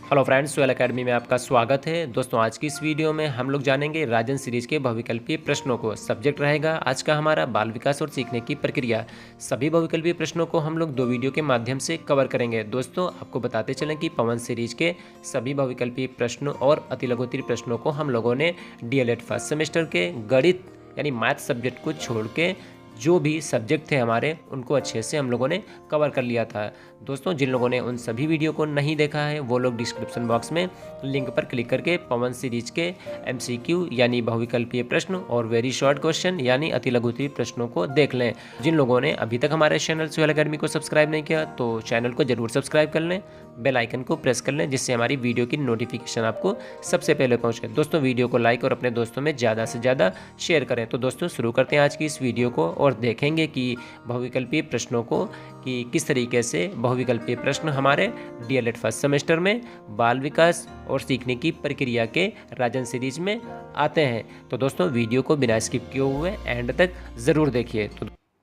Hello friends, soil academy में आपका स्वागत है। दोस्तों, आज की इस वीडियो में हम लोग जानेंगे राजन सीरीज के बहुविकल्पीय प्रश्नों को। सब्जेक्ट रहेगा आज का हमारा बाल विकास और सीखने की प्रक्रिया। सभी बहुविकल्पीय प्रश्नों को हम लोग 2 वीडियो के माध्यम से कवर करेंगे। दोस्तों, आपको बताते चलें कि पवन सीरीज के सभी बहुविकल्पीय प्रश्न और अति लघुत्तरीय प्रश्नों को हम लोगों ने डीएलएड फर्स्ट सेमेस्टर के गणित यानी मैथ सब्जेक्ट को छोड़ के जो भी सब्जेक्ट थे हमारे, उनको अच्छे से हम लोगों ने कवर कर लिया था। दोस्तों, जिन लोगों ने उन सभी वीडियो को नहीं देखा है वो लोग डिस्क्रिप्शन बॉक्स में लिंक पर क्लिक करके पवन सीरीज के एमसीक्यू यानी बहुविकल्पीय प्रश्न और वेरी शॉर्ट क्वेश्चन यानी अति लघुत्तरीय प्रश्नों को देख लें। जिन लोगों ने अभी तक हमारे चैनल सोयल एकेडमी को सब्सक्राइब नहीं किया तो चैनल को जरूर सब्सक्राइब कर लें, बेल आइकन को प्रेस कर लें, जिससे हमारी वीडियो की नोटिफिकेशन आपको सबसे पहले पहुंचे। दोस्तों, वीडियो को लाइक और अपने दोस्तों में ज़्यादा से ज़्यादा शेयर करें। तो दोस्तों, शुरू करते हैं आज की इस वीडियो को और देखेंगे कि बहुविकल्पीय प्रश्नों को कि किस तरीके से बहुविकल्पीय प्रश्न हमारे डीएलएड फर्स्ट सेमेस्टर में बाल विकास और सीखने की प्रक्रिया के राजन सीरीज में आते हैं। तो दोस्तों, वीडियो को बिना स्किप किए हुए एंड तक ज़रूर देखिए।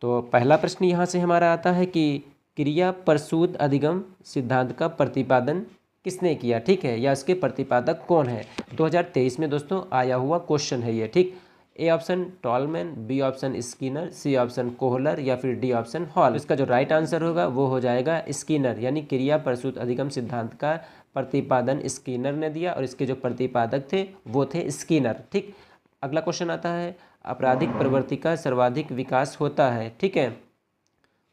तो पहला प्रश्न यहाँ से हमारा आता है कि क्रिया प्रसूत अधिगम सिद्धांत का प्रतिपादन किसने किया, ठीक है, या इसके प्रतिपादक कौन है। 2023 में दोस्तों आया हुआ क्वेश्चन है ये, ठीक। A option Tolman, B option Skinner, C option Kohler या फिर डी ऑप्शन हॉल। इसका जो राइट आंसर होगा वो हो जाएगा स्किनर, यानी क्रिया प्रसूत अधिगम सिद्धांत का प्रतिपादन स्किनर ने दिया और इसके जो प्रतिपादक थे वो थे स्किनर, ठीक। अगला क्वेश्चन आता है, आपराधिक प्रवृत्ति का सर्वाधिक विकास होता है, ठीक है,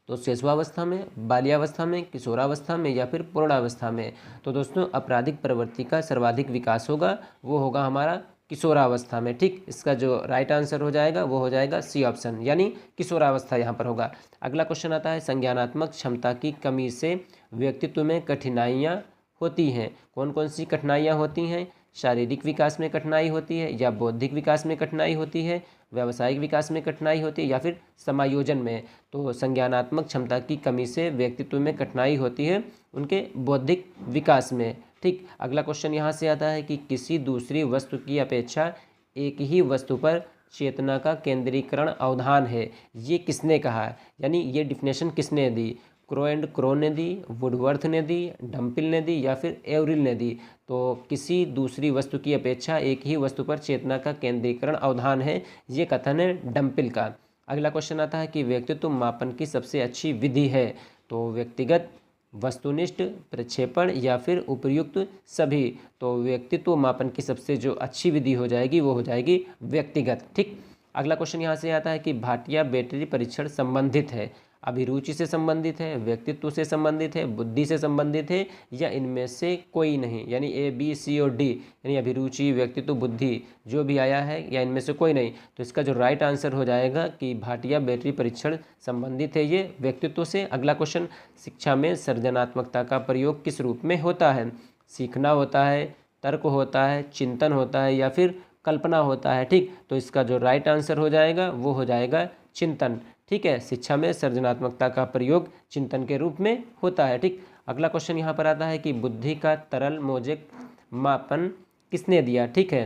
तो शिशुआवस्था में, बाल्यावस्था में, किशोरावस्था में या फिर पूर्णावस्था में। तो दोस्तों, आपराधिक प्रवृत्ति का सर्वाधिक विकास होगा वो होगा हमारा किशोरावस्था में, ठीक। इसका जो राइट आंसर हो जाएगा वो हो जाएगा सी ऑप्शन, यानी किशोरावस्था यहाँ पर होगा। अगला क्वेश्चन आता है, संज्ञानात्मक क्षमता की कमी से व्यक्तित्व में कठिनाइयाँ होती हैं। कौन कौन सी कठिनाइयाँ होती हैं। शारीरिक विकास में कठिनाई होती है, या बौद्धिक विकास में कठिनाई होती है, व्यावसायिक विकास में कठिनाई होती है, या फिर समायोजन में। तो संज्ञानात्मक क्षमता की कमी से व्यक्तित्व में कठिनाई होती है उनके बौद्धिक विकास में, ठीक। अगला क्वेश्चन यहाँ से आता है कि किसी दूसरी वस्तु की अपेक्षा एक ही वस्तु पर चेतना का केंद्रीकरण अवधान है, ये किसने कहा है, यानी ये डिफिनेशन किसने दी। क्रो एंड क्रो ने दी, वुडवर्थ ने दी, डम्पिल ने दी या फिर एवरिल ने दी। तो किसी दूसरी वस्तु की अपेक्षा एक ही वस्तु पर चेतना का केंद्रीकरण अवधान है, ये कथन है डम्पिल का। अगला क्वेश्चन आता है कि व्यक्तित्व मापन की सबसे अच्छी विधि है। तो व्यक्तिगत, वस्तुनिष्ठ, प्रक्षेपण या फिर उपयुक्त सभी। तो व्यक्तित्व मापन की सबसे जो अच्छी विधि हो जाएगी वो हो जाएगी व्यक्तिगत, ठीक। अगला क्वेश्चन यहाँ से आता है कि भाटिया बैटरी परीक्षण संबंधित है, अभिरुचि से संबंधित है, व्यक्तित्व से संबंधित है, बुद्धि से संबंधित है, या इनमें से कोई नहीं, यानी ए बी सी और डी, यानी अभिरुचि, व्यक्तित्व, बुद्धि जो भी आया है या इनमें से कोई नहीं। तो इसका जो राइट आंसर हो जाएगा कि भाटिया बैटरी परीक्षण संबंधित है ये व्यक्तित्व से। अगला क्वेश्चन, शिक्षा में सृजनात्मकता का प्रयोग किस रूप में होता है। सीखना होता है, तर्क होता है, चिंतन होता है या फिर कल्पना होता है, ठीक। तो इसका जो राइट आंसर हो जाएगा वो हो जाएगा चिंतन, ठीक है। शिक्षा में सृजनात्मकता का प्रयोग चिंतन के रूप में होता है, ठीक। अगला क्वेश्चन यहाँ पर आता है कि बुद्धि का तरल मोजेक मापन किसने दिया, ठीक है।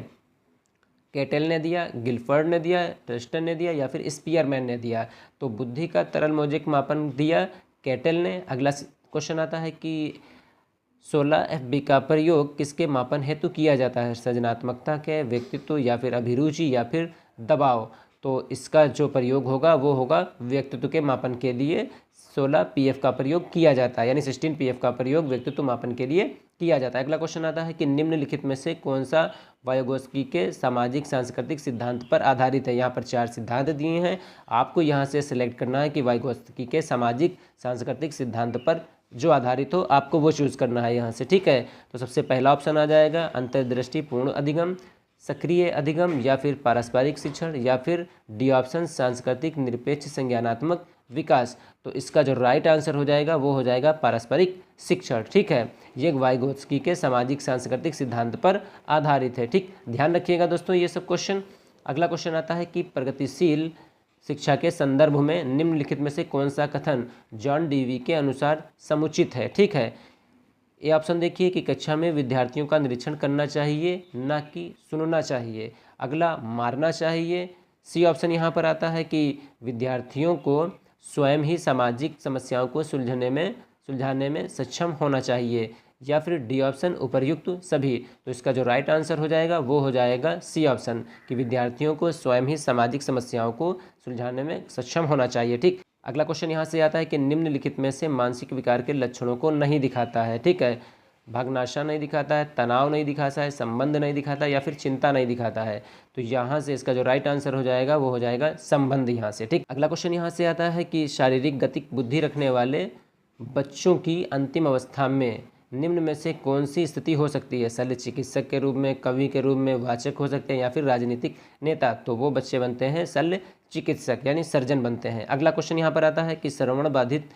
केटेल ने दिया, गिलफर्ड ने दिया, ट्रस्टन ने दिया या फिर स्पीयरमैन ने दिया। तो बुद्धि का तरल मोजेक मापन दिया केटेल ने। अगला क्वेश्चन आता है कि 16 FB का प्रयोग किसके मापन हेतु किया जाता है। सृजनात्मकता के, व्यक्तित्व या फिर अभिरुचि या फिर दबाव। तो इसका जो प्रयोग होगा वो होगा व्यक्तित्व के मापन के लिए 16 PF का प्रयोग किया जाता है, यानी 16 PF का प्रयोग व्यक्तित्व मापन के लिए किया जाता है। अगला क्वेश्चन आता है कि निम्नलिखित में से कौन सा वाइगोत्स्की के सामाजिक सांस्कृतिक सिद्धांत पर आधारित है। यहाँ पर 4 सिद्धांत दिए हैं, आपको यहाँ से सिलेक्ट करना है कि वाइगोत्स्की के सामाजिक सांस्कृतिक सिद्धांत पर जो आधारित हो आपको वो चूज़ करना है यहाँ से, ठीक है। तो सबसे पहला ऑप्शन आ जाएगा अंतर्दृष्टिपूर्ण अधिगम, सक्रिय अधिगम या फिर पारस्परिक शिक्षण या फिर डी ऑप्शन सांस्कृतिक निरपेक्ष संज्ञानात्मक विकास। तो इसका जो राइट आंसर हो जाएगा वो हो जाएगा पारस्परिक शिक्षण, ठीक है। ये वाइगोत्स्की के सामाजिक सांस्कृतिक सिद्धांत पर आधारित है, ठीक। ध्यान रखिएगा दोस्तों ये सब क्वेश्चन। अगला क्वेश्चन आता है कि प्रगतिशील शिक्षा के संदर्भ में निम्नलिखित में से कौन सा कथन जॉन डीवी के अनुसार समुचित है, ठीक है। ये ऑप्शन देखिए कि कक्षा में विद्यार्थियों का निरीक्षण करना चाहिए, ना कि सुनना चाहिए। अगला, मारना चाहिए। सी ऑप्शन यहाँ पर आता है कि विद्यार्थियों को स्वयं ही सामाजिक समस्याओं को सुलझाने में सक्षम होना चाहिए, या फिर डी ऑप्शन उपर्युक्त सभी। तो इसका जो राइट आंसर हो जाएगा वो हो जाएगा सी ऑप्शन, कि विद्यार्थियों को स्वयं ही सामाजिक समस्याओं को सुलझाने में सक्षम होना चाहिए। ठीक, अगला क्वेश्चन यहाँ से आता है कि निम्नलिखित में से मानसिक विकार के लक्षणों को नहीं दिखाता है। ठीक है, भागनाशा नहीं दिखाता है, तनाव नहीं दिखाता है, संबंध नहीं दिखाता या फिर चिंता नहीं दिखाता है। तो यहाँ से इसका जो राइट आंसर हो जाएगा वो हो जाएगा संबंध यहाँ से। ठीक, अगला क्वेश्चन यहाँ से आता है कि शारीरिक गतिक बुद्धि रखने वाले बच्चों की अंतिम अवस्था में निम्न में से कौन सी स्थिति हो सकती है? शल्य चिकित्सक के रूप में, कवि के रूप में, वाचक हो सकते हैं या फिर राजनीतिक नेता। तो वो बच्चे बनते हैं शल्य चिकित्सक यानी सर्जन बनते हैं। अगला क्वेश्चन यहाँ पर आता है कि श्रवण बाधित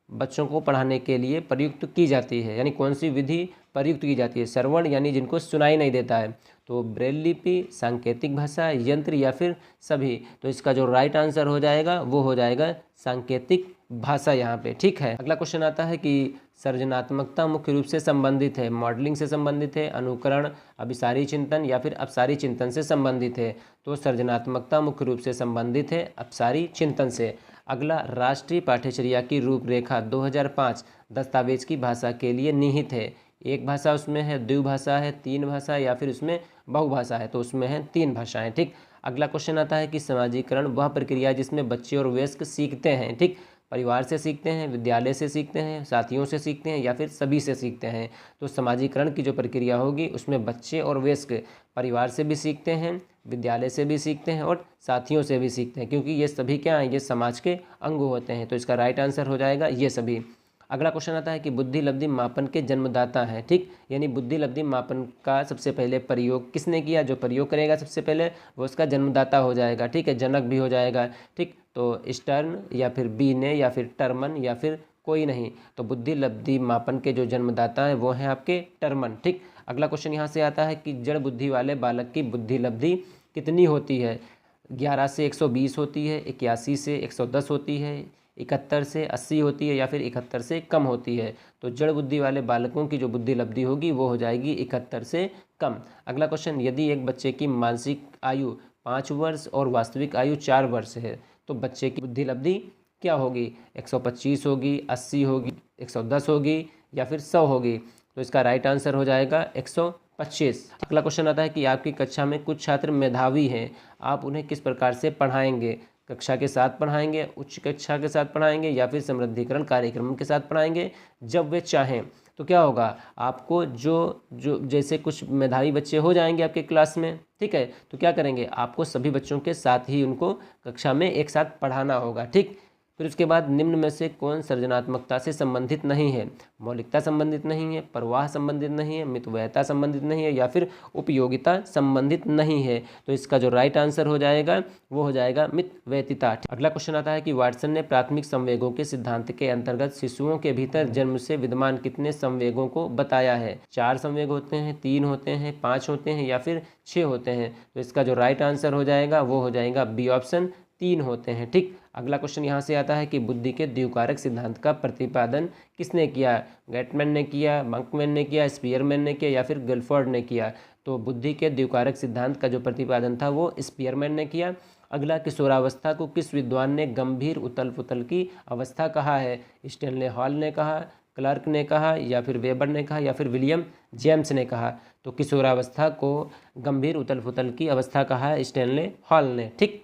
बच्चों को पढ़ाने के लिए प्रयुक्त की जाती है, यानी कौन सी विधि प्रयुक्त की जाती है? श्रवण यानी जिनको सुनाई नहीं देता है, तो ब्रेल लिपि, सांकेतिक भाषा, यंत्र या फिर सभी। तो इसका जो राइट आंसर हो जाएगा वो हो जाएगा सांकेतिक भाषा यहाँ पे। ठीक है, अगला क्वेश्चन आता है कि सृजनात्मकता मुख्य रूप से संबंधित है मॉडलिंग से संबंधित है, अनुकरण, अभिसारी चिंतन या फिर अपसारी चिंतन से संबंधित है। तो सृजनात्मकता मुख्य रूप से संबंधित है अपसारी चिंतन से। अगला, राष्ट्रीय पाठ्यचर्या की रूपरेखा 2005 दस्तावेज की भाषा के लिए निहित है। एक भाषा उसमें है, द्विभाषा है, तीन भाषा या फिर उसमें बहुभाषा है। तो उसमें है तीन भाषाएं। ठीक, अगला क्वेश्चन आता है कि समाजीकरण वह प्रक्रिया जिसमें बच्चे और वयस्क सीखते हैं। ठीक, परिवार से सीखते हैं, विद्यालय से सीखते हैं, साथियों से सीखते हैं या फिर सभी से सीखते हैं। तो समाजीकरण की जो प्रक्रिया होगी उसमें बच्चे और वयस्क परिवार से भी सीखते हैं, विद्यालय से भी सीखते हैं और साथियों से भी सीखते हैं, क्योंकि ये सभी क्या हैं, ये समाज के अंग होते हैं। तो इसका राइट आंसर हो जाएगा ये सभी। अगला क्वेश्चन आता है कि बुद्धि लब्धि मापन के जन्मदाता हैं। ठीक, यानी बुद्धि लब्धि मापन का सबसे पहले प्रयोग किसने किया? जो प्रयोग करेगा सबसे पहले वो उसका जन्मदाता हो जाएगा। ठीक है, जनक भी हो जाएगा। ठीक, तो स्टर्न या फिर बी ने या फिर टर्मन या फिर कोई नहीं। तो बुद्धि लब्धि मापन के जो जन्मदाता हैं वो हैं आपके टर्मन। ठीक, अगला क्वेश्चन यहाँ से आता है कि जड़ बुद्धि वाले बालक की बुद्धि लब्धि कितनी होती है? 11 से 120 होती है, 81 से 110 होती है, 71 से 80 होती है या फिर 71 से कम होती है। तो जड़ बुद्धि वाले बालकों की जो बुद्धि लब्धि होगी वो हो जाएगी 71 से कम। अगला क्वेश्चन, यदि एक बच्चे की मानसिक आयु 5 वर्ष और वास्तविक आयु 4 वर्ष है तो बच्चे की बुद्धि लब्धि क्या होगी? 125 होगी, 80 होगी, 110 होगी या फिर 100 होगी। तो इसका राइट आंसर हो जाएगा 125। अगला क्वेश्चन आता है कि आपकी कक्षा में कुछ छात्र मेधावी हैं, आप उन्हें किस प्रकार से पढ़ाएंगे? कक्षा के साथ पढ़ाएंगे, उच्च कक्षा के साथ पढ़ाएंगे या फिर समृद्धिकरण कार्यक्रम के साथ पढ़ाएंगे? जब वे चाहें तो क्या होगा, आपको जो जो जैसे कुछ मेधावी बच्चे हो जाएंगे आपके क्लास में, ठीक है, तो क्या करेंगे, आपको सभी बच्चों के साथ ही उनको कक्षा में एक साथ पढ़ाना होगा। ठीक, फिर उसके बाद निम्न में से कौन सृजनात्मकता से संबंधित नहीं है? मौलिकता संबंधित नहीं है, प्रवाह संबंधित नहीं है, मितव्ययता संबंधित नहीं है या फिर उपयोगिता संबंधित नहीं है। तो इसका जो राइट आंसर हो जाएगा वो हो जाएगा मितव्ययिता। अगला क्वेश्चन आता है कि वाटसन ने प्राथमिक संवेगों के सिद्धांत के अंतर्गत शिशुओं के भीतर जन्म से विद्यमान कितने संवेगों को बताया है? 4 संवेग होते हैं, 3 होते हैं, 5 होते हैं या फिर 6 होते हैं। तो इसका जो राइट आंसर हो जाएगा वो हो जाएगा बी ऑप्शन, 3 होते हैं। ठीक, अगला क्वेश्चन यहाँ से आता है कि बुद्धि के द्विकारक सिद्धांत का प्रतिपादन किसने किया? गेटमैन ने किया, बंकमैन ने किया, स्पीयरमैन ने किया या फिर गिलफोर्ड ने किया? तो बुद्धि के द्विकारक सिद्धांत का जो प्रतिपादन था वो स्पीयरमैन ने किया। अगला, किशोरावस्था को किस विद्वान ने गंभीर उथल पुथल की अवस्था कहा है? स्टैनले हॉल ने कहा, क्लार्क ने कहा या फिर वेबर ने कहा या फिर विलियम जेम्स ने कहा? तो किशोरावस्था को गंभीर उथल पुथल की अवस्था कहा है स्टैनले हॉल ने। ठीक,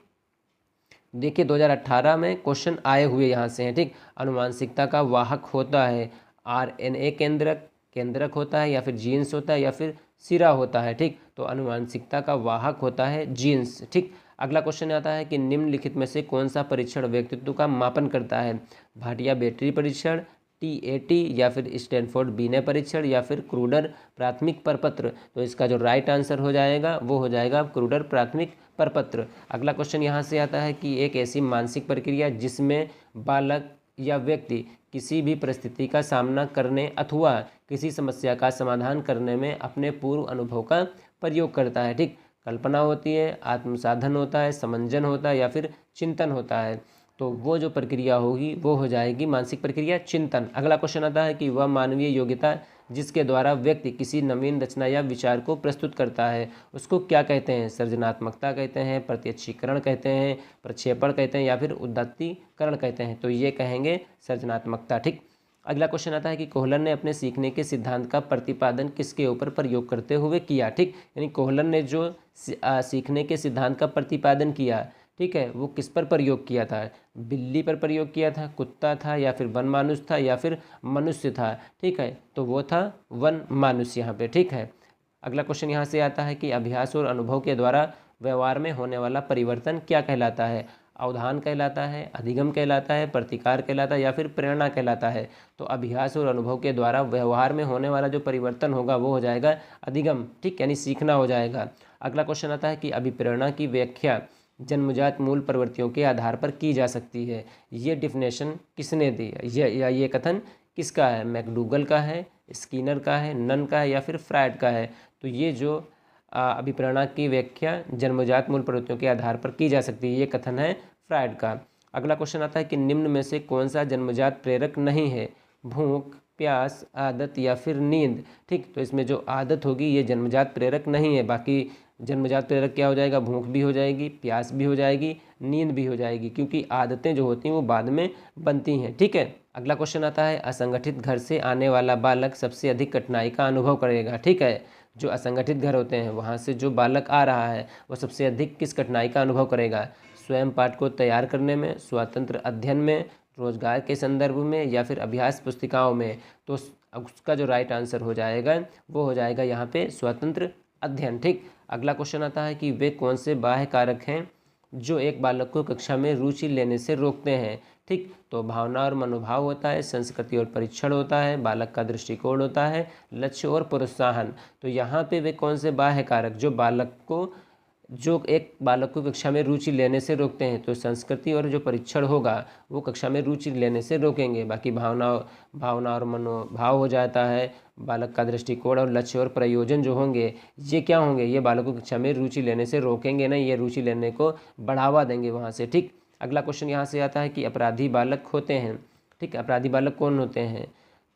देखिए 2018 में क्वेश्चन आए हुए यहाँ से हैं। ठीक, अनुवांशिकता का वाहक होता है आरएनए केंद्रक होता है या फिर जीन्स होता है या फिर सिरा होता है? ठीक, तो अनुवांशिकता का वाहक होता है जीन्स। ठीक, अगला क्वेश्चन आता है कि निम्नलिखित में से कौन सा परीक्षण व्यक्तित्व का मापन करता है? भाटिया बैटरी परीक्षण, TAT या फिर स्टैनफोर्ड बीने परीक्षण या फिर क्रूडर प्राथमिक प्रपत्र? तो इसका जो राइट आंसर हो जाएगा वो हो जाएगा क्रूडर प्राथमिक प्रपत्र। अगला क्वेश्चन यहाँ से आता है कि एक ऐसी मानसिक प्रक्रिया जिसमें बालक या व्यक्ति किसी भी परिस्थिति का सामना करने अथवा किसी समस्या का समाधान करने में अपने पूर्व अनुभव का प्रयोग करता है। ठीक, कल्पना होती है, आत्मसाधन होता है, समंजन होता है या फिर चिंतन होता है? तो वो जो प्रक्रिया होगी वो हो जाएगी मानसिक प्रक्रिया चिंतन। अगला क्वेश्चन आता है कि वह मानवीय योग्यता जिसके द्वारा व्यक्ति किसी नवीन रचना या विचार को प्रस्तुत करता है उसको क्या कहते हैं? सृजनात्मकता कहते हैं, प्रत्यक्षीकरण कहते हैं, प्रक्षेपण कहते हैं या फिर उदात्तीकरण कहते हैं? तो ये कहेंगे सृजनात्मकता। ठीक, अगला क्वेश्चन आता है कि कोहलर ने अपने सीखने के सिद्धांत का प्रतिपादन किसके ऊपर प्रयोग करते हुए किया। ठीक, यानी कोहलर ने जो सीखने के सिद्धांत का प्रतिपादन किया, ठीक है, वो किस पर प्रयोग किया था। बिल्ली पर प्रयोग किया था, कुत्ता था, या फिर वन मानुष था, या फिर मनुष्य था। ठीक है, तो वो था वन मानुष यहाँ पे। ठीक है, अगला क्वेश्चन यहाँ से आता है कि अभ्यास और अनुभव के द्वारा व्यवहार में होने वाला परिवर्तन क्या कहलाता है। अवधान कहलाता है, अधिगम कहलाता है, प्रतिकार कहलाता है, या फिर प्रेरणा कहलाता है। तो अभ्यास और अनुभव के द्वारा व्यवहार में होने वाला जो परिवर्तन होगा वो हो जाएगा अधिगम। ठीक, यानी सीखना हो जाएगा। अगला क्वेश्चन आता है कि अभिप्रेरणा की व्याख्या जन्मजात मूल प्रवृत्तियों के आधार पर की जा सकती है। ये डिफिनेशन किसने दी है, ये कथन किसका है। मैकडूगल का है, स्किनर का है, नन का है, या फिर फ्रायड का है। तो ये जो अभिप्रेरणा की व्याख्या जन्मजात मूल प्रवृत्तियों के आधार पर की जा सकती है, ये कथन है फ्रायड का। अगला क्वेश्चन आता है कि निम्न में से कौन सा जन्मजात प्रेरक नहीं है। भूख, प्यास, आदत, या फिर नींद। ठीक, तो इसमें जो आदत होगी ये जन्मजात प्रेरक नहीं है। बाकी जन्मजात प्रेरक क्या हो जाएगा, भूख भी हो जाएगी, प्यास भी हो जाएगी, नींद भी हो जाएगी, क्योंकि आदतें जो होती हैं वो बाद में बनती हैं। ठीक है, अगला क्वेश्चन आता है असंगठित घर से आने वाला बालक सबसे अधिक कठिनाई का अनुभव करेगा। ठीक है, जो असंगठित घर होते हैं वहाँ से जो बालक आ रहा है वो सबसे अधिक किस कठिनाई का अनुभव करेगा। स्वयं पाठ को तैयार करने में, स्वतंत्र अध्ययन में, रोजगार के संदर्भ में, या फिर अभ्यास पुस्तिकाओं में। तो उसका जो राइट आंसर हो जाएगा वो हो जाएगा यहाँ पे स्वतंत्र अध्ययन। ठीक, अगला क्वेश्चन आता है कि वे कौन से बाह्य कारक हैं जो एक बालक को कक्षा में रुचि लेने से रोकते हैं। ठीक, तो भावना और मनोभाव होता है, संस्कृति और परीक्षण होता है, बालक का दृष्टिकोण होता है, लक्ष्य और प्रोत्साहन। तो यहाँ पे वे कौन से बाह्य कारक जो एक बालक को कक्षा में रुचि लेने से रोकते हैं। तो संस्कृति और जो परीक्षण होगा वो कक्षा में रुचि लेने से रोकेंगे। बाकी भावना और मनोभाव हो जाता है, बालक का दृष्टिकोण और लक्ष्य और प्रयोजन जो होंगे ये क्या होंगे, ये बालक को कक्षा में रुचि लेने से रोकेंगे नहीं, ये रुचि लेने को बढ़ावा देंगे वहाँ से। ठीक, अगला क्वेश्चन यहाँ से आता है कि अपराधी बालक होते हैं। ठीक, अपराधी बालक कौन होते हैं।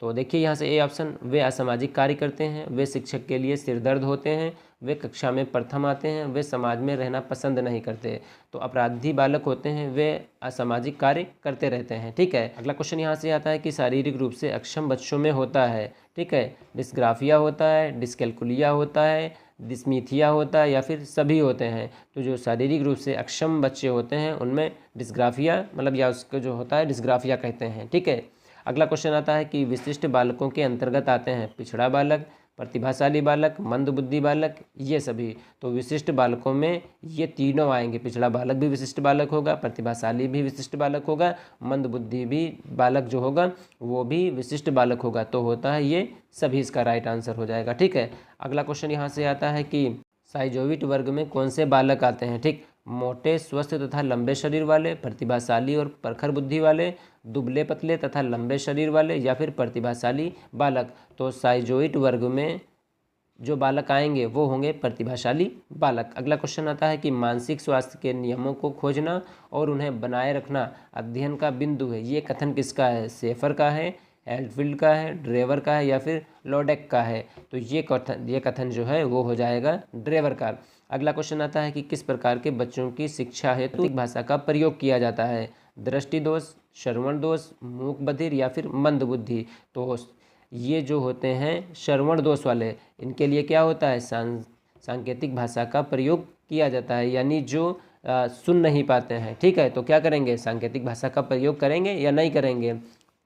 तो देखिए यहाँ से ए ऑप्शन, वे असामाजिक कार्य करते हैं, वे शिक्षक के लिए सिरदर्द होते हैं, वे कक्षा में प्रथम आते हैं, वे समाज में रहना पसंद नहीं करते। तो अपराधी बालक होते हैं वे असामाजिक कार्य करते रहते हैं। ठीक है, अगला क्वेश्चन यहाँ से आता है कि शारीरिक रूप से अक्षम बच्चों में होता है। ठीक है, डिस्ग्राफिया होता है, डिस्कैल्कुलिया होता है, डिस्मीथिया होता है, या फिर सभी होते हैं। तो जो शारीरिक रूप से अक्षम बच्चे होते हैं उनमें डिस्ग्राफिया मतलब या उसको जो होता है डिस्ग्राफिया कहते हैं। ठीक है, अगला क्वेश्चन आता है कि विशिष्ट बालकों के अंतर्गत आते हैं पिछड़ा बालक, प्रतिभाशाली बालक, मंदबुद्धि बालक, ये सभी। तो विशिष्ट बालकों में ये तीनों आएंगे। पिछड़ा बालक भी विशिष्ट बालक होगा, प्रतिभाशाली भी विशिष्ट बालक होगा, मंदबुद्धि भी बालक जो होगा वो भी विशिष्ट बालक होगा। तो होता है ये सभी, इसका राइट आंसर हो जाएगा। ठीक है, अगला क्वेश्चन यहाँ से आता है कि साइजोविट वर्ग में कौन से बालक आते हैं। ठीक, मोटे, स्वस्थ तथा लंबे शरीर वाले, प्रतिभाशाली और प्रखर बुद्धि वाले, दुबले पतले तथा लंबे शरीर वाले, या फिर प्रतिभाशाली बालक। तो साइजोइड वर्ग में जो बालक आएंगे वो होंगे प्रतिभाशाली बालक। अगला क्वेश्चन आता है कि मानसिक स्वास्थ्य के नियमों को खोजना और उन्हें बनाए रखना अध्ययन का बिंदु है। ये कथन किसका है, शेफर का है, हेल्टफील्ड का है, ड्रेवर का है, या फिर लोडेक का है। तो ये कथन जो है वो हो जाएगा ड्रेवर का। अगला क्वेश्चन आता है कि किस प्रकार के बच्चों की शिक्षा हेतु भाषा का प्रयोग किया जाता है। दृष्टि दोष, श्रवण दोष, मूक बधिर, या फिर मंद बुद्धि। तो ये जो होते हैं श्रवण दोष वाले, इनके लिए क्या होता है, सांकेतिक भाषा का प्रयोग किया जाता है, यानी जो सुन नहीं पाते हैं। ठीक है, तो क्या करेंगे, सांकेतिक भाषा का प्रयोग करेंगे या नहीं करेंगे।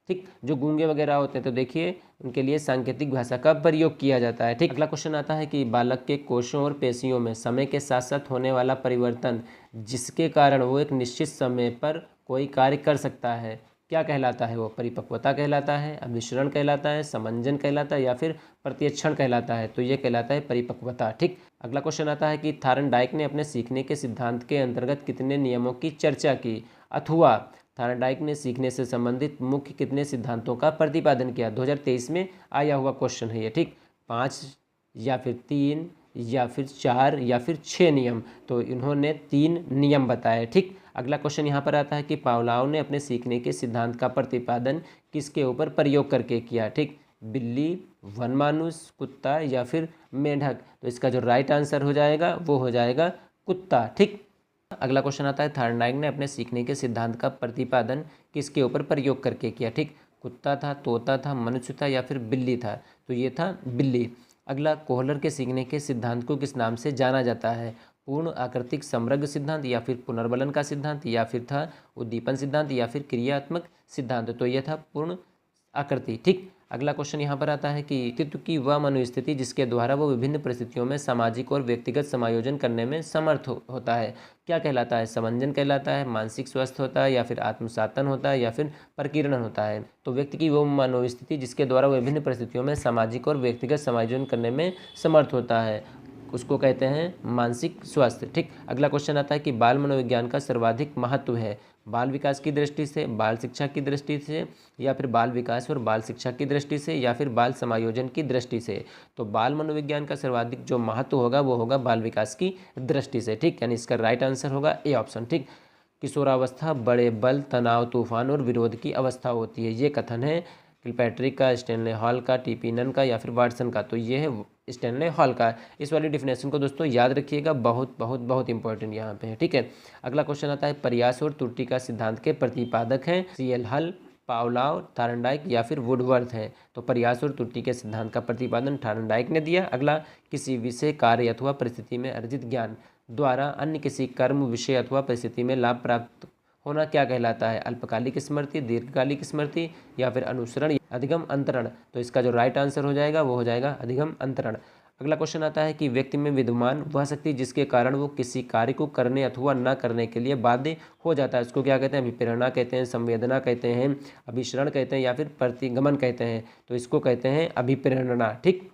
ठीक, जो गूंगे वगैरह होते हैं तो देखिए उनके लिए सांकेतिक भाषा का प्रयोग किया जाता है। ठीक, अगला क्वेश्चन आता है कि बालक के कोषों और पेशियों में समय के साथ साथ होने वाला परिवर्तन जिसके कारण वो एक निश्चित समय पर कोई कार्य कर सकता है, क्या कहलाता है वो। परिपक्वता कहलाता है, अभिसरण कहलाता है, समंजन कहलाता है, या फिर प्रत्यक्षण कहलाता है। तो ये कहलाता है परिपक्वता। ठीक, अगला क्वेश्चन आता है कि थार्नडाइक ने अपने सीखने के सिद्धांत के अंतर्गत कितने नियमों की चर्चा की, अथवा थार्नडाइक ने सीखने से संबंधित मुख्य कितने सिद्धांतों का प्रतिपादन किया। 2023 में आया हुआ क्वेश्चन है ये। ठीक, 5 या फिर 3 या फिर 4 या फिर 6 नियम। तो इन्होंने 3 नियम बताए। ठीक, अगला क्वेश्चन यहाँ पर आता है कि पावलोव ने अपने सीखने के सिद्धांत का प्रतिपादन किसके ऊपर प्रयोग करके किया। ठीक, बिल्ली, वनमानुष, कुत्ता, या फिर मेंढक। तो इसका जो राइट आंसर हो जाएगा वो हो जाएगा कुत्ता। ठीक, अगला क्वेश्चन आता है थार्नडाइक ने अपने सीखने के सिद्धांत का प्रतिपादन किसके ऊपर प्रयोग करके किया। ठीक, कुत्ता था, तोता था, मनुष्य था या फिर बिल्ली था? तो ये था बिल्ली। अगला, कोहलर के सीखने के सिद्धांत को किस नाम से जाना जाता है? पूर्ण आकृतिक समग्र सिद्धांत या फिर पुनर्बलन का सिद्धांत या फिर था उद्दीपन सिद्धांत या फिर क्रियात्मक सिद्धांत? तो यह था पूर्ण आकृति। ठीक। अगला क्वेश्चन यहाँ पर आता है कि व्यक्तित्व की वह मनोस्थिति जिसके द्वारा वो विभिन्न परिस्थितियों में सामाजिक और व्यक्तिगत समायोजन करने में समर्थ होता है, क्या कहलाता है? समंजन कहलाता है, मानसिक स्वास्थ्य होता है या फिर आत्मसातन होता है या फिर प्रकीर्णन होता है? तो व्यक्ति की वो मनोस्थिति जिसके द्वारा वो विभिन्न परिस्थितियों में सामाजिक और व्यक्तिगत समायोजन करने में समर्थ होता है, उसको कहते हैं मानसिक स्वास्थ्य। ठीक। अगला क्वेश्चन आता है कि बाल मनोविज्ञान का सर्वाधिक महत्व है बाल विकास की दृष्टि से, बाल शिक्षा की दृष्टि से या फिर बाल विकास और बाल शिक्षा की दृष्टि से या फिर बाल समायोजन की दृष्टि से? तो बाल मनोविज्ञान का सर्वाधिक जो महत्व होगा वो होगा बाल विकास की दृष्टि से। ठीक। यानी इसका राइट आंसर होगा ए ऑप्शन। ठीक। किशोरावस्था बड़े बल, तनाव, तूफान और विरोध की अवस्था होती है, ये कथन है किलपैट्रिक का, स्टैनले हॉल का, टीपी नन का या फिर वाटसन का? तो ये है स्टैनले हॉल का। इस वाली डिफिनेशन को दोस्तों याद रखिएगा, बहुत बहुत बहुत इंपॉर्टेंट यहाँ पे है। ठीक है। अगला क्वेश्चन आता है प्रयास और त्रुटि का सिद्धांत के प्रतिपादक हैं सीएल हल, पावलाव, थार्नडाइक या फिर वुडवर्थ हैं? तो प्रयास और त्रुटि के सिद्धांत का प्रतिपादन थार्नडाइक ने दिया। अगला, किसी विषय, कार्य अथवा परिस्थिति में अर्जित ज्ञान द्वारा अन्य किसी कर्म, विषय अथवा परिस्थिति में लाभ प्राप्त होना क्या कहलाता है? अल्पकालिक स्मृति, दीर्घकालिक स्मृति या फिर अनुसरण, अधिगम, अंतरण? तो इसका जो राइट आंसर हो जाएगा वो हो जाएगा अधिगम अंतरण। अगला क्वेश्चन आता है कि व्यक्ति में विद्यमान वह शक्ति जिसके कारण वो किसी कार्य को करने अथवा न करने के लिए बाध्य हो जाता है, उसको क्या कहते हैं? अभिप्रेरणा कहते हैं, संवेदना कहते हैं, अभिसरण कहते हैं या फिर प्रतिगमन कहते हैं? तो इसको कहते हैं अभिप्रेरणा। ठीक।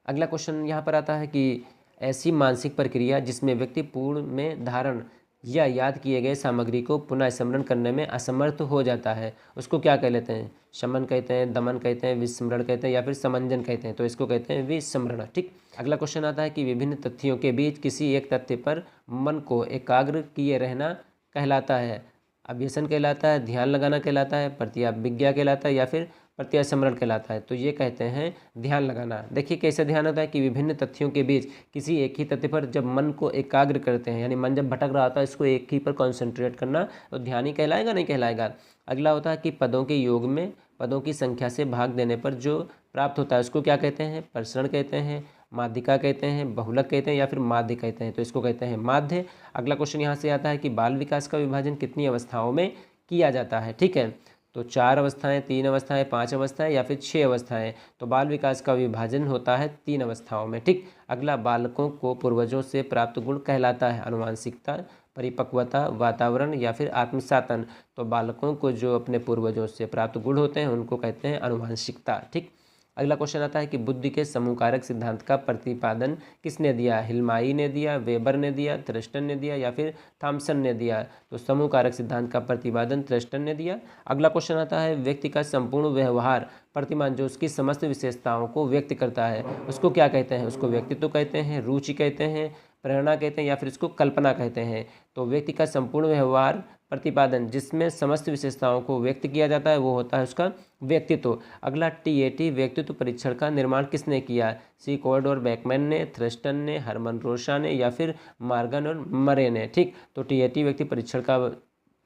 अगला क्वेश्चन यहाँ पर आता है कि ऐसी मानसिक प्रक्रिया जिसमें व्यक्ति पूर्ण में धारण या याद किए गए सामग्री को पुनः स्मरण करने में असमर्थ हो जाता है, उसको क्या कह लेते हैं? शमन कहते हैं, दमन कहते हैं, विस्मरण कहते हैं या फिर समंजन कहते हैं? तो इसको कहते हैं विस्मरण। ठीक। अगला क्वेश्चन आता है कि विभिन्न तथ्यों के बीच किसी एक तथ्य पर मन को एकाग्र किए रहना कहलाता है, अभ्यसन कहलाता है, ध्यान लगाना कहलाता है, प्रत्याभिज्ञा कहलाता है या फिर प्रत्यास्मरण कहलाता है? तो ये कहते हैं ध्यान लगाना। देखिए कैसे ध्यान होता है कि विभिन्न तथ्यों के बीच किसी एक ही तथ्य पर जब मन को एकाग्र करते हैं, यानी मन जब भटक रहा होता है इसको एक ही पर कॉन्सेंट्रेट करना, तो ध्यान ही कहलाएगा, नहीं कहलाएगा? अगला होता है कि पदों के योग में पदों की संख्या से भाग देने पर जो प्राप्त होता है उसको क्या कहते हैं? प्रसरण कहते हैं, माध्यिका कहते हैं, बहुलक कहते हैं या फिर माध्य कहते हैं? तो इसको कहते हैं माध्य। अगला क्वेश्चन यहाँ से आता है कि बाल विकास का विभाजन कितनी अवस्थाओं में किया जाता है? ठीक है। तो 4 अवस्थाएं, 3 अवस्थाएं, 5 अवस्थाएं या फिर 6 अवस्थाएं? तो बाल विकास का विभाजन होता है 3 अवस्थाओं में। ठीक। अगला, बालकों को पूर्वजों से प्राप्त गुण कहलाता है आनुवांशिकता, परिपक्वता, वातावरण या फिर आत्मसातन? तो बालकों को जो अपने पूर्वजों से प्राप्त गुण होते हैं उनको कहते हैं आनुवांशिकता। ठीक। अगला क्वेश्चन आता है कि बुद्धि के समूहकारक सिद्धांत का प्रतिपादन किसने दिया? हिलमाई ने दिया, वेबर ने दिया, थ्रस्टन ने दिया या फिर थॉमसन ने दिया? तो समूहकारक सिद्धांत का प्रतिपादन थ्रस्टन ने दिया। अगला क्वेश्चन आता है व्यक्ति का संपूर्ण व्यवहार प्रतिमान जो उसकी समस्त विशेषताओं को व्यक्त करता है उसको क्या कहते हैं? उसको व्यक्तित्व कहते हैं, रुचि कहते हैं, प्रेरणा कहते हैं या फिर इसको कल्पना कहते हैं? तो व्यक्ति का संपूर्ण व्यवहार प्रतिपादन जिसमें समस्त विशेषताओं को व्यक्त किया जाता है वो होता है उसका व्यक्तित्व। अगला, टीएटी व्यक्तित्व परीक्षण का निर्माण किसने किया? सी कॉर्ड और बैकमैन ने, थ्रस्टन ने, हरमन रोशा ने या फिर मार्गन और मरे ने? ठीक। तो टीएटी व्यक्ति परीक्षण का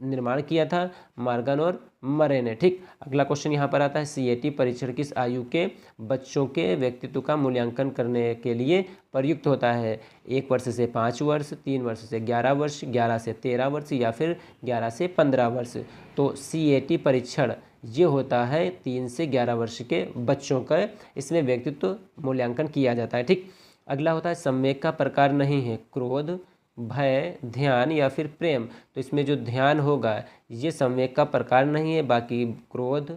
निर्माण किया था मार्गन और मरे ने। ठीक। अगला क्वेश्चन यहाँ पर आता है सीएटी परीक्षण किस आयु के बच्चों के व्यक्तित्व का मूल्यांकन करने के लिए प्रयुक्त होता है? 1 वर्ष से 5 वर्ष, 3 वर्ष से 11 वर्ष, 11 से 13 वर्ष या फिर 11 से 15 वर्ष? तो सीएटी परीक्षण ये होता है 3 से 11 वर्ष के बच्चों का, इसमें व्यक्तित्व मूल्यांकन किया जाता है। ठीक। अगला होता है संवेग का प्रकार नहीं है, क्रोध, भय, ध्यान या फिर प्रेम? तो इसमें जो ध्यान होगा ये संवेग का प्रकार नहीं है, बाकी क्रोध,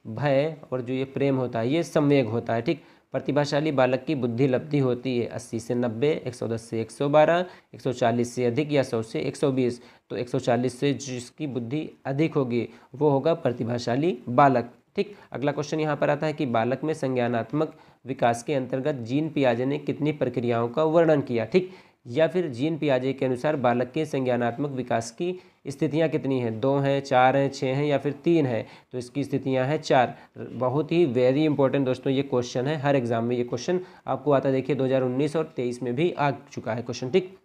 भय और जो ये प्रेम होता है ये संवेग होता है। ठीक। प्रतिभाशाली बालक की बुद्धि लब्धि होती है 80 से 90, 110 से 112, 140 से अधिक या 100 से 120? तो 140 से जिसकी बुद्धि अधिक होगी वो होगा प्रतिभाशाली बालक। ठीक। अगला क्वेश्चन यहाँ पर आता है कि बालक में संज्ञानात्मक विकास के अंतर्गत जीन पियाजे ने कितनी प्रक्रियाओं का वर्णन किया? ठीक। या फिर जीन पियाजे के अनुसार बालक के संज्ञानात्मक विकास की स्थितियां कितनी हैं? 2 हैं, 4 हैं, 6 हैं या फिर 3 हैं? तो इसकी स्थितियां हैं 4। बहुत ही वेरी इंपॉर्टेंट दोस्तों ये क्वेश्चन है, हर एग्जाम में ये क्वेश्चन आपको आता है। देखिए 2019 और 23 में भी आ चुका है क्वेश्चन। ठीक।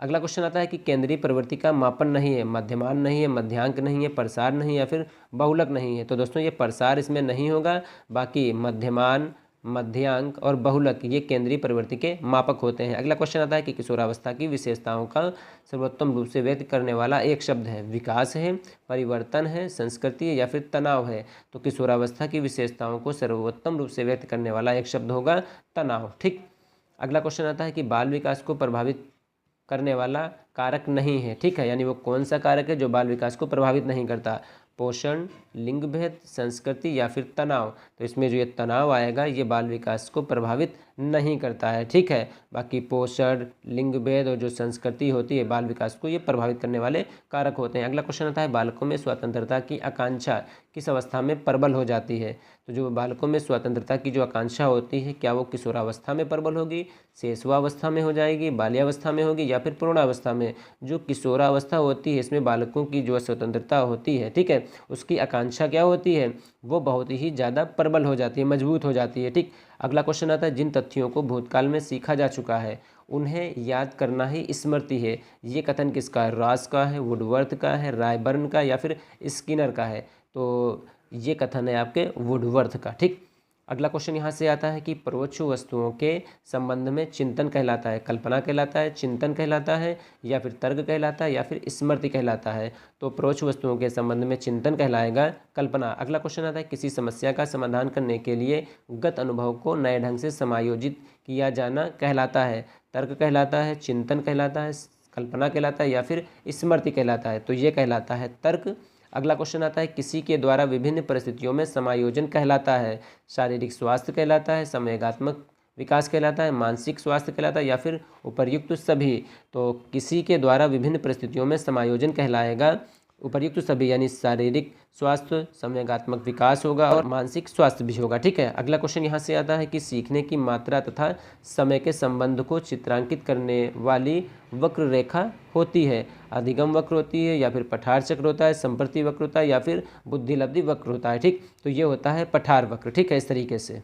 अगला क्वेश्चन आता है कि केंद्रीय प्रवृत्ति का मापन नहीं है, मध्यमान नहीं है, मध्यांक नहीं है, प्रसार नहीं या फिर बहुलक नहीं है। तो दोस्तों ये प्रसार इसमें नहीं होगा, बाकी मध्यमान, मध्यांक और बहुलक ये केंद्रीय प्रवृत्ति के मापक होते हैं। अगला क्वेश्चन आता है कि किशोरावस्था की विशेषताओं का सर्वोत्तम रूप से व्यक्त करने वाला एक शब्द है। विकास है, परिवर्तन है, संस्कृति है या फिर तनाव है। तो किशोरावस्था की विशेषताओं को सर्वोत्तम रूप से व्यक्त करने वाला एक शब्द होगा तनाव। ठीक। अगला क्वेश्चन आता है कि बाल विकास को प्रभावित करने वाला कारक नहीं है। ठीक है, यानी वो कौन सा कारक है जो बाल विकास को प्रभावित नहीं करता। पोषण, लिंग भेद, संस्कृति या फिर तनाव। तो इसमें जो ये तनाव आएगा ये बाल विकास को प्रभावित नहीं करता है। ठीक है, बाकी पोषण, लिंग भेद और जो संस्कृति होती है बाल विकास को ये प्रभावित करने वाले कारक होते हैं। अगला क्वेश्चन आता है बालकों में स्वतंत्रता की आकांक्षा किस अवस्था में प्रबल हो जाती है। तो जो बालकों में स्वतंत्रता की जो आकांक्षा होती है क्या वो किशोरावस्था में प्रबल होगी, शैशवावस्था में हो जाएगी, बाल्यावस्था में होगी या फिर प्रौढ़ावस्था में। जो किशोरावस्था होती है इसमें बालकों की जो स्वतंत्रता होती है, ठीक है, उसकी आकांक्षा क्या होती है, वो बहुत ही ज़्यादा प्रबल हो जाती है, मजबूत हो जाती है। ठीक। अगला क्वेश्चन आता है जिन तथ्यों को भूतकाल में सीखा जा चुका है उन्हें याद करना ही स्मृति है। ये कथन किसका है, रॉस का है, वुडवर्थ का है, रायबर्न का या फिर स्किनर का है। तो ये कथन है आपके वुडवर्थ का। ठीक। अगला क्वेश्चन यहाँ से आता है कि परोक्ष वस्तुओं के संबंध में चिंतन कहलाता है, कल्पना कहलाता है, चिंतन कहलाता है या फिर तर्क कहलाता है या फिर स्मृति कहलाता है। तो परोक्ष वस्तुओं के संबंध में चिंतन कहलाएगा, कल्पना। अगला क्वेश्चन आता है किसी समस्या का समाधान करने के लिए गत अनुभव को नए ढंग से समायोजित किया जाना कहलाता है, तर्क कहलाता है, चिंतन कहलाता है, कल्पना कहलाता है या फिर स्मृति कहलाता है। तो ये कहलाता है तर्क। अगला क्वेश्चन आता है किसी के द्वारा विभिन्न परिस्थितियों में समायोजन कहलाता है, शारीरिक स्वास्थ्य कहलाता है, संवेगात्मक विकास कहलाता है, मानसिक स्वास्थ्य कहलाता है या फिर उपर्युक्त सभी। तो किसी के द्वारा विभिन्न परिस्थितियों में समायोजन कहलाएगा उपर्युक्त सभी, यानी शारीरिक स्वास्थ्य, संवेगात्मक विकास होगा और मानसिक स्वास्थ्य भी होगा। ठीक है। अगला क्वेश्चन यहाँ से आता है कि सीखने की मात्रा तथा समय के संबंध को चित्रांकित करने वाली वक्र रेखा होती है। अधिगम वक्र होती है या फिर पठार चक्र होता है, संप्रति वक्र होता है या फिर बुद्धिलब्धि वक्र होता है। ठीक। तो ये होता है पठार वक्र। ठीक है, इस तरीके से।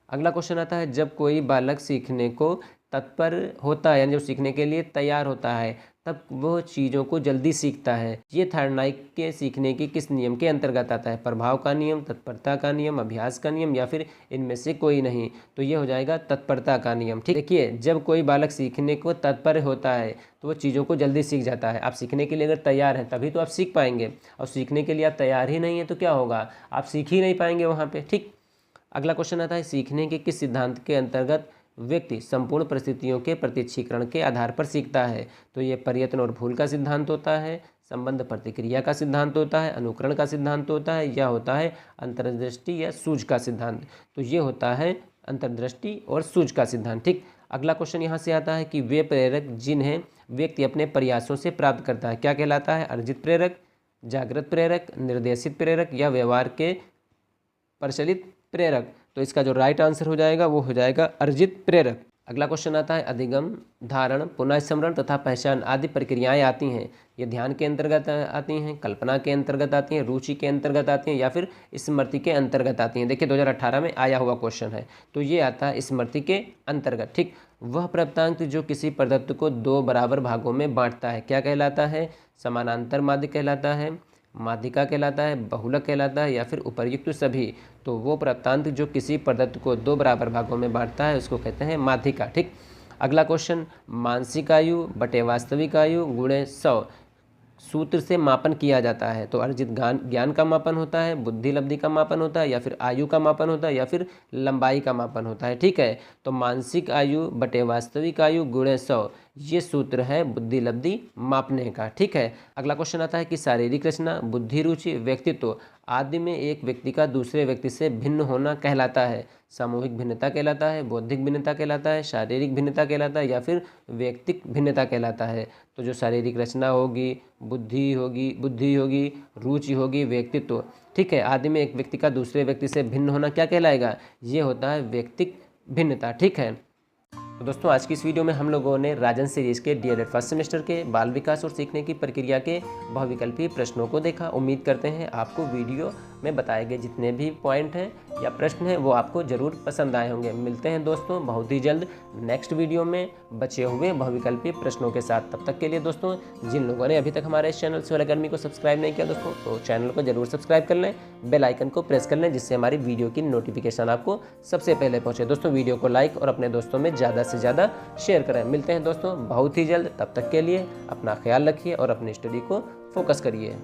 अगला क्वेश्चन आता है जब कोई बालक सीखने को तत्पर होता है, यानी जब सीखने के लिए तैयार होता है तब वह चीज़ों को जल्दी सीखता है। ये थार्नाइक के सीखने की किस नियम के अंतर्गत आता है, प्रभाव का नियम, तत्परता का नियम, अभ्यास का नियम या फिर इनमें से कोई नहीं। तो ये हो जाएगा तत्परता का नियम। ठीक। देखिए, जब कोई बालक सीखने को तत्पर होता है तो वो चीज़ों को जल्दी सीख जाता है। आप सीखने के लिए अगर तैयार हैं तभी तो आप सीख पाएंगे, और सीखने के लिए आप तैयार ही नहीं है तो क्या होगा, आप सीख ही नहीं पाएंगे वहाँ पर। ठीक। अगला क्वेश्चन आता है सीखने के किस सिद्धांत के अंतर्गत व्यक्ति संपूर्ण परिस्थितियों के प्रत्यक्षीकरण के आधार पर सीखता है। तो ये प्रयत्न और भूल का सिद्धांत होता है, संबंध प्रतिक्रिया का सिद्धांत होता है, अनुकरण का सिद्धांत होता है या होता है अंतर्दृष्टि या सूझ का सिद्धांत। तो ये होता है अंतर्दृष्टि और सूझ का सिद्धांत। ठीक। अगला क्वेश्चन यहाँ से आता है कि वे प्रेरक जिन्हें व्यक्ति अपने प्रयासों से प्राप्त करता है क्या कहलाता है, अर्जित प्रेरक, जागृत प्रेरक, निर्देशित प्रेरक या व्यवहार के प्रचलित प्रेरक। तो इसका जो राइट आंसर हो जाएगा वो हो जाएगा अर्जित प्रेरक। अगला क्वेश्चन आता है अधिगम, धारण, पुनः स्मरण तथा पहचान आदि प्रक्रियाएं आती हैं, ये ध्यान के अंतर्गत आती हैं, कल्पना के अंतर्गत आती हैं, रुचि के अंतर्गत आती हैं या फिर स्मृति के अंतर्गत आती हैं। देखिए 2018 में आया हुआ क्वेश्चन है, तो ये आता है स्मृति के अंतर्गत। ठीक। वह प्राप्तांक जो किसी पदार्थ को दो बराबर भागों में बांटता है क्या कहलाता है, समानांतर माध्य कहलाता है, माध्यिका कहलाता है, बहुलक कहलाता है या फिर उपर्युक्त सभी। तो वो प्राप्तांक जो किसी पदार्थ को दो बराबर भागों में बांटता है उसको कहते हैं माध्यिका। ठीक। अगला क्वेश्चन मानसिक आयु बटे वास्तविक आयु गुणे 100 सूत्र से मापन किया जाता है। तो अर्जित ज्ञान का मापन होता है, बुद्धि लब्धि का मापन होता है या फिर आयु का मापन होता है या फिर लंबाई का मापन होता है। ठीक है। तो मानसिक आयु बटे वास्तविक आयु गुणे 100 ये सूत्र है बुद्धि लब्धि मापने का। ठीक है। अगला क्वेश्चन आता है कि शारीरिक रचना, बुद्धि, रुचि, व्यक्तित्व आदि में एक व्यक्ति का दूसरे व्यक्ति से भिन्न होना कहलाता है, सामूहिक भिन्नता कहलाता है, बौद्धिक भिन्नता कहलाता है, शारीरिक भिन्नता कहलाता है या फिर व्यक्तिक भिन्नता कहलाता है। तो जो शारीरिक रचना होगी, बुद्धि होगी, रुचि होगी, व्यक्तित्व, ठीक है, आदि में एक व्यक्ति का दूसरे व्यक्ति से भिन्न होना क्या कहलाएगा, ये होता है व्यक्तिक भिन्नता। ठीक है। तो दोस्तों आज की इस वीडियो में हम लोगों ने राजन सीरीज के डीएलएड फर्स्ट सेमेस्टर के बाल विकास और सीखने की प्रक्रिया के बहुविकल्पीय प्रश्नों को देखा। उम्मीद करते हैं आपको वीडियो में बताए गए जितने भी पॉइंट हैं या प्रश्न हैं वो आपको ज़रूर पसंद आए होंगे। मिलते हैं दोस्तों बहुत ही जल्द नेक्स्ट वीडियो में बचे हुए बहुविकल्पीय प्रश्नों के साथ। तब तक के लिए दोस्तों, जिन लोगों ने अभी तक हमारे इस चैनल स्वर अकेडमी को सब्सक्राइब नहीं किया दोस्तों, तो चैनल को जरूर सब्सक्राइब कर लें, बेल आइकन को प्रेस कर लें, जिससे हमारी वीडियो की नोटिफिकेशन आपको सबसे पहले पहुंचे। दोस्तों वीडियो को लाइक और अपने दोस्तों में ज़्यादा से ज़्यादा शेयर करें। मिलते हैं दोस्तों बहुत ही जल्द, तब तक के लिए अपना ख्याल रखिए और अपनी स्टडी को फोकस करिए।